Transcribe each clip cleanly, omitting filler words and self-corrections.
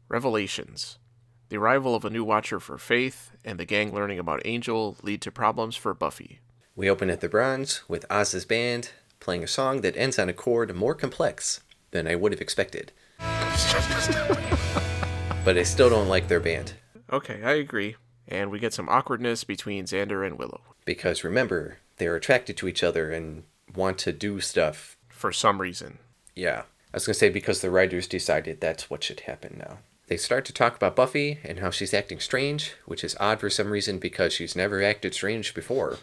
Revelations. The arrival of a new watcher for Faith and the gang learning about Angel lead to problems for Buffy. We open at the Bronze with Oz's band playing a song that ends on a chord more complex than I would have expected. But I still don't like their band. Okay, I agree. And we get some awkwardness between Xander and Willow. Because remember, they're attracted to each other and want to do stuff. For some reason. Yeah. I was going to say because the writers decided that's what should happen now. They start to talk about Buffy and how she's acting strange, which is odd for some reason because she's never acted strange before.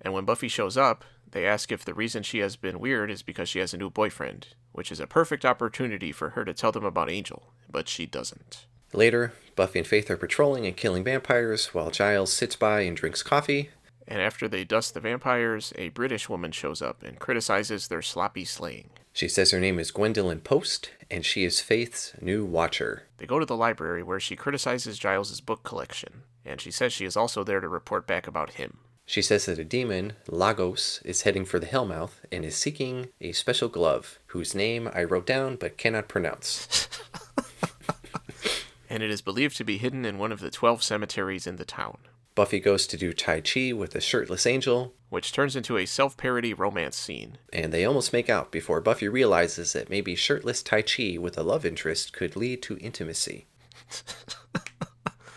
And when Buffy shows up, they ask if the reason she has been weird is because she has a new boyfriend, which is a perfect opportunity for her to tell them about Angel, but she doesn't. Later, Buffy and Faith are patrolling and killing vampires while Giles sits by and drinks coffee. And after they dust the vampires, a British woman shows up and criticizes their sloppy slaying. She says her name is Gwendolyn Post, and she is Faith's new watcher. They go to the library where she criticizes Giles' book collection, and she says she is also there to report back about him. She says that a demon, Lagos, is heading for the Hellmouth and is seeking a special glove, whose name I wrote down but cannot pronounce. And it is believed to be hidden in one of the 12 cemeteries in the town. Buffy goes to do Tai Chi with a shirtless Angel, which turns into a self-parody romance scene. And they almost make out before Buffy realizes that maybe shirtless Tai Chi with a love interest could lead to intimacy.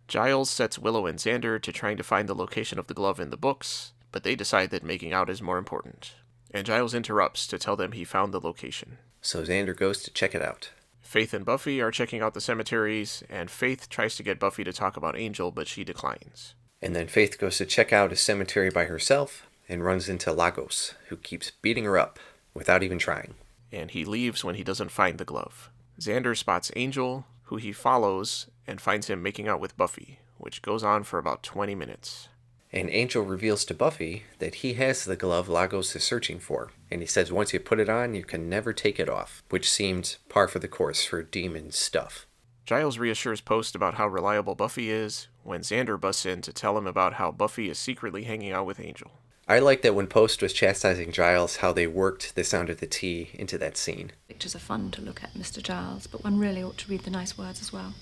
Giles sets Willow and Xander to trying to find the location of the glove in the books, but they decide that making out is more important. And Giles interrupts to tell them he found the location. So Xander goes to check it out. Faith and Buffy are checking out the cemeteries, and Faith tries to get Buffy to talk about Angel, but she declines. And then Faith goes to check out a cemetery by herself and runs into Lagos, who keeps beating her up without even trying. And he leaves when he doesn't find the glove. Xander spots Angel, who he follows, and finds him making out with Buffy, which goes on for about 20 minutes. And Angel reveals to Buffy that he has the glove Lagos is searching for, and he says once you put it on, you can never take it off, which seemed par for the course for demon stuff. Giles reassures Post about how reliable Buffy is, when Xander busts in to tell him about how Buffy is secretly hanging out with Angel. I like that when Post was chastising Giles, how they worked the sound of the T into that scene. Pictures are fun to look at, Mr. Giles, but one really ought to read the nice words as well.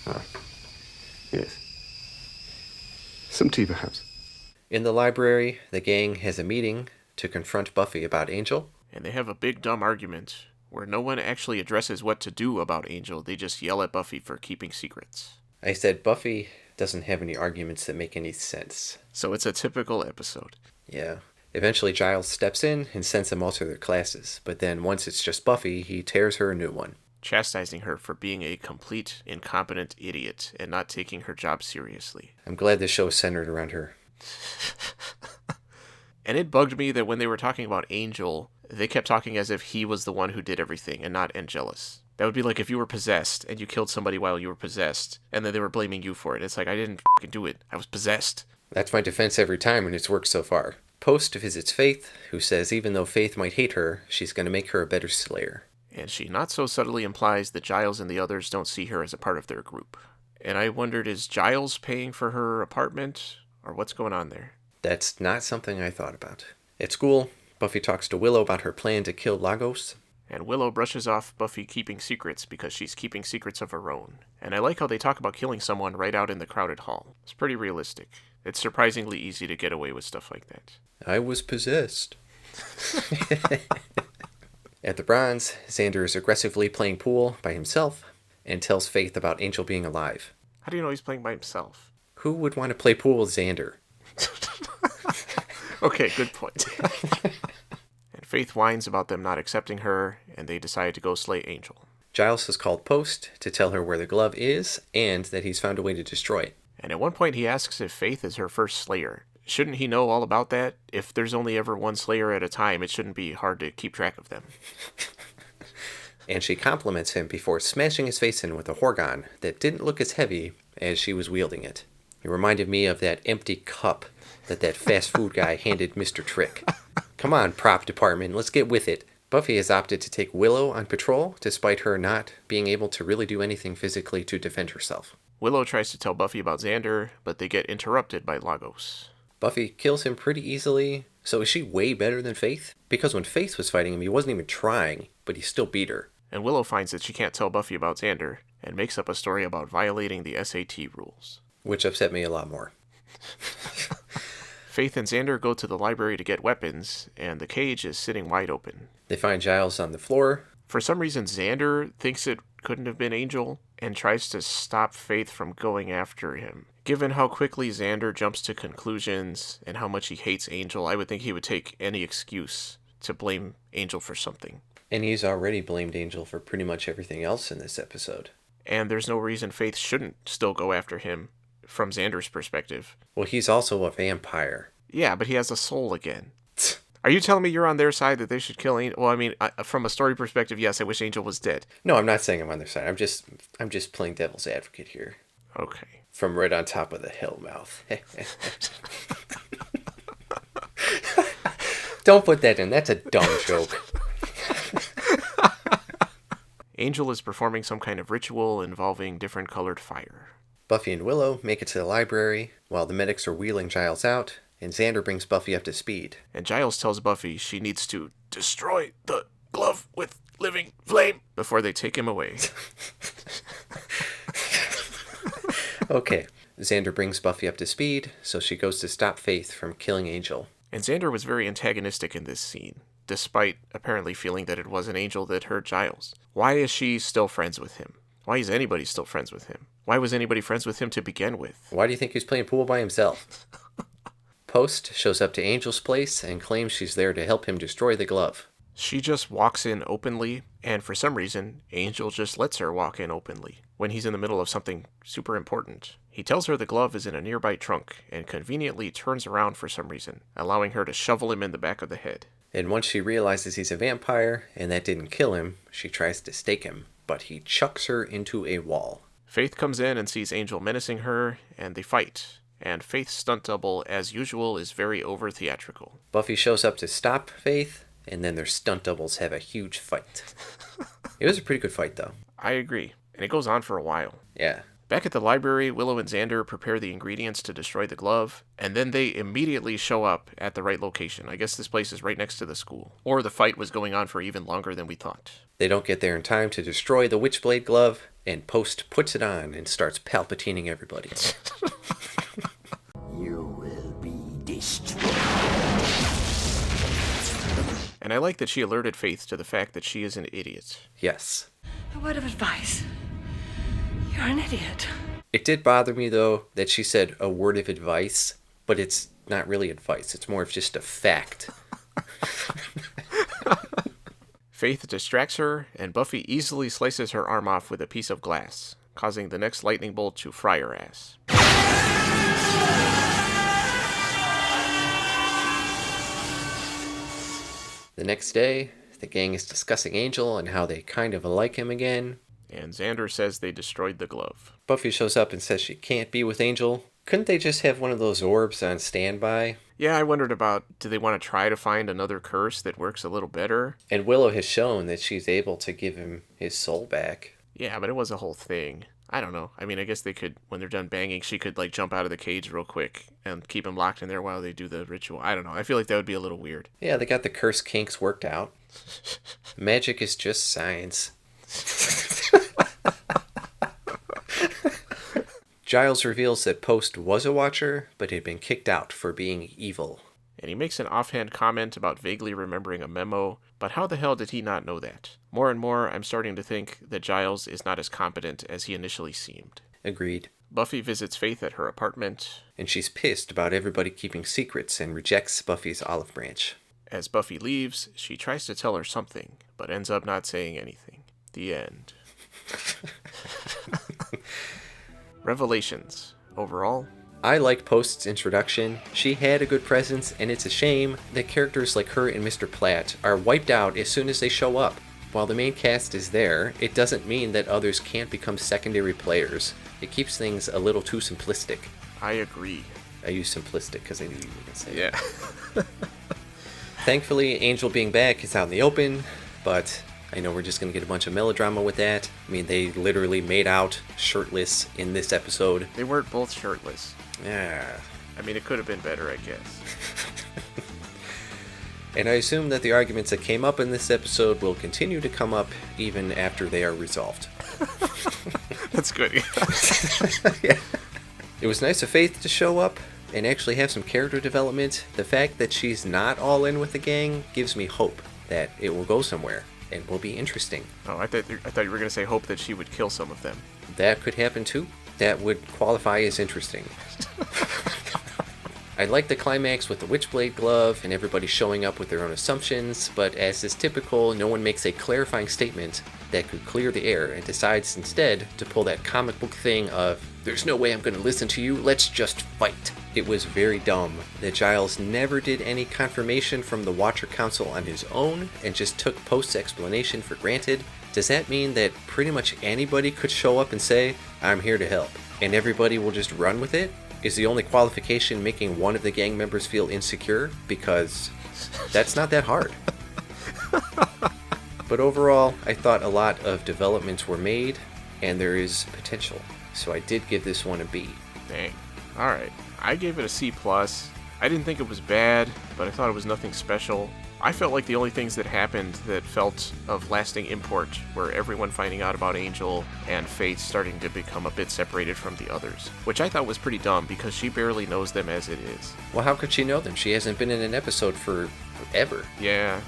Ah, yes. Some tea, perhaps. In the library, the gang has a meeting to confront Buffy about Angel. And they have a big dumb argument, where no one actually addresses what to do about Angel, they just yell at Buffy for keeping secrets. I said Buffy doesn't have any arguments that make any sense. So it's a typical episode. Yeah. Eventually Giles steps in and sends them all to their classes, but then once it's just Buffy, he tears her a new one. Chastising her for being a complete, incompetent idiot and not taking her job seriously. I'm glad this show is centered around her. And it bugged me that when they were talking about Angel, they kept talking as if he was the one who did everything and not Angelus. That would be like if you were possessed and you killed somebody while you were possessed, and then they were blaming you for it. It's like, I didn't fucking do it. I was possessed. That's my defense every time, and it's worked so far. Post visits Faith, who says even though Faith might hate her, she's going to make her a better Slayer. And she not so subtly implies that Giles and the others don't see her as a part of their group. And I wondered, is Giles paying for her apartment, or what's going on there? That's not something I thought about. At school, Buffy talks to Willow about her plan to kill Lagos. And Willow brushes off Buffy keeping secrets because she's keeping secrets of her own. And I like how they talk about killing someone right out in the crowded hall. It's pretty realistic. It's surprisingly easy to get away with stuff like that. I was possessed. At the Bronze, Xander is aggressively playing pool by himself and tells Faith about Angel being alive. How do you know he's playing by himself? Who would want to play pool with Xander? Okay, good point. And Faith whines about them not accepting her, and they decide to go slay Angel. Giles has called Post to tell her where the glove is and that he's found a way to destroy it. And at one point he asks if Faith is her first Slayer. Shouldn't he know all about that? If there's only ever one Slayer at a time, it shouldn't be hard to keep track of them. And she compliments him before smashing his face in with a horgon that didn't look as heavy as she was wielding it. It reminded me of that empty cup that fast food guy handed Mr. Trick. Come on, prop department, let's get with it. Buffy has opted to take Willow on patrol, despite her not being able to really do anything physically to defend herself. Willow tries to tell Buffy about Xander, but they get interrupted by Lagos. Buffy kills him pretty easily, so is she way better than Faith? Because when Faith was fighting him, he wasn't even trying, but he still beat her. and Willow finds that she can't tell Buffy about Xander, and makes up a story about violating the SAT rules. Which upset me a lot more. Faith and Xander go to the library to get weapons, and the cage is sitting wide open. They find Giles on the floor. For some reason, Xander thinks it couldn't have been Angel, and tries to stop Faith from going after him. Given how quickly Xander jumps to conclusions, and how much he hates Angel, I would think he would take any excuse to blame Angel for something. And he's already blamed Angel for pretty much everything else in this episode. And there's no reason Faith shouldn't still go after him, from Xander's perspective. Well, he's also a vampire. Yeah, but he has a soul again. Are you telling me you're on their side that they should kill Angel? Well, I mean, from a story perspective, yes, I wish Angel was dead. No, I'm not saying I'm on their side. I'm just playing devil's advocate here. Okay. From right on top of the hell mouth. Don't put that in. That's a dumb joke. Angel is performing some kind of ritual involving different colored fire. Buffy and Willow make it to the library while the medics are wheeling Giles out, and Xander brings Buffy up to speed. And Giles tells Buffy she needs to destroy the glove with living flame before they take him away. Okay, Xander brings Buffy up to speed, so she goes to stop Faith from killing Angel. And Xander was very antagonistic in this scene, despite apparently feeling that it was an Angel that hurt Giles. Why is she still friends with him? Why is anybody still friends with him? Why was anybody friends with him to begin with? Why do you think he was playing pool by himself? Post shows up to Angel's place and claims she's there to help him destroy the glove. She just walks in openly, and for some reason, Angel just lets her walk in openly when he's in the middle of something super important. He tells her the glove is in a nearby trunk, and conveniently turns around for some reason, allowing her to shovel him in the back of the head. And once she realizes he's a vampire, and that didn't kill him, she tries to stake him, but he chucks her into a wall. Faith comes in and sees Angel menacing her, and they fight. And Faith's stunt double, as usual, is very over-theatrical. Buffy shows up to stop Faith, and then their stunt doubles have a huge fight. It was a pretty good fight, though. I agree, and it goes on for a while. Yeah. Back at the library, Willow and Xander prepare the ingredients to destroy the glove, and then they immediately show up at the right location. I guess this place is right next to the school. Or the fight was going on for even longer than we thought. They don't get there in time to destroy the Witchblade glove, and Post puts it on and starts palpatining everybody. You will be destroyed. And I like that she alerted Faith to the fact that she is an idiot. Yes. A word of advice. You're an idiot. It did bother me, though, that she said a word of advice, but it's not really advice. It's more of just a fact. Faith distracts her, and Buffy easily slices her arm off with a piece of glass, causing the next lightning bolt to fry her ass. The next day, the gang is discussing Angel and how they kind of like him again. And Xander says they destroyed the glove. Buffy shows up and says she can't be with Angel. Couldn't they just have one of those orbs on standby? Yeah, I wondered about, do they want to try to find another curse that works a little better? And Willow has shown that she's able to give him his soul back. Yeah, but it was a whole thing. I don't know. I mean, I guess they could, when they're done banging, she could, like, jump out of the cage real quick and keep him locked in there while they do the ritual. I don't know. I feel like that would be a little weird. Yeah, they got the curse kinks worked out. Magic is just science. Giles reveals that Post was a Watcher, but had been kicked out for being evil. And he makes an offhand comment about vaguely remembering a memo, but how the hell did he not know that? More and more, I'm starting to think that Giles is not as competent as he initially seemed. Agreed. Buffy visits Faith at her apartment. And she's pissed about everybody keeping secrets and rejects Buffy's olive branch. As Buffy leaves, she tries to tell her something, but ends up not saying anything. The end. Revelations. Overall, I like Post's introduction. She had a good presence, and it's a shame that characters like her and Mr. Platt are wiped out as soon as they show up. While the main cast is there, it doesn't mean that others can't become secondary players. It keeps things a little too simplistic. I agree. I use simplistic because I knew you were going to say Yeah. Thankfully, Angel being back is out in the open, but I know we're just going to get a bunch of melodrama with that. I mean, they literally made out shirtless in this episode. They weren't both shirtless. Yeah. I mean, it could have been better, I guess. And I assume that the arguments that came up in this episode will continue to come up even after they are resolved. That's good. Yeah. It was nice of Faith to show up and actually have some character development. The fact that she's not all in with the gang gives me hope that it will go somewhere and will be interesting. Oh, I thought you were going to say hope that she would kill some of them. That could happen too. That would qualify as interesting. I like the climax with the Witchblade glove and everybody showing up with their own assumptions, but as is typical, no one makes a clarifying statement that could clear the air and decides instead to pull that comic book thing of, there's no way I'm going to listen to you, let's just fight. It was very dumb that Giles never did any confirmation from the Watcher Council on his own and just took Post's explanation for granted. Does that mean that pretty much anybody could show up and say, I'm here to help, and everybody will just run with it? Is the only qualification making one of the gang members feel insecure? Because that's not that hard. But overall, I thought a lot of developments were made, and there is potential. So I did give this one a B. Dang. Alright. I gave it a C+. I didn't think it was bad, but I thought it was nothing special. I felt like the only things that happened that felt of lasting import were everyone finding out about Angel and Faith starting to become a bit separated from the others, which I thought was pretty dumb because she barely knows them as it is. Well, how could she know them? She hasn't been in an episode for forever. Yeah.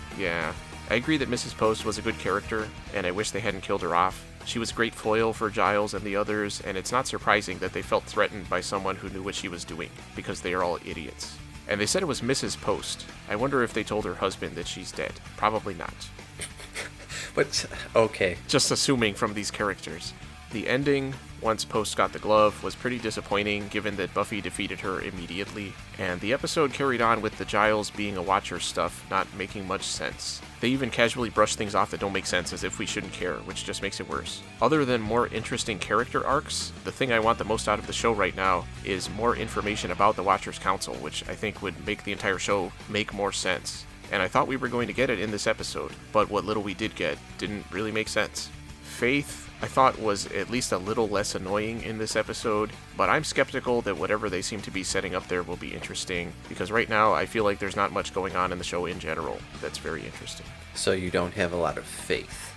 I agree that Mrs. Post was a good character, and I wish they hadn't killed her off. She was a great foil for Giles and the others, and it's not surprising that they felt threatened by someone who knew what she was doing, because they are all idiots. And they said it was Mrs. Post. I wonder if they told her husband that she's dead. Probably not. But, okay. Just assuming from these characters. The ending, once Post got the glove, was pretty disappointing given that Buffy defeated her immediately, and the episode carried on with the Giles being a Watcher stuff not making much sense. They even casually brush things off that don't make sense as if we shouldn't care, which just makes it worse. Other than more interesting character arcs, the thing I want the most out of the show right now is more information about the Watchers Council, which I think would make the entire show make more sense. And I thought we were going to get it in this episode, but what little we did get didn't really make sense. Faith, I thought, was at least a little less annoying in this episode, but I'm skeptical that whatever they seem to be setting up there will be interesting, because right now I feel like there's not much going on in the show in general that's very interesting. So you don't have a lot of faith.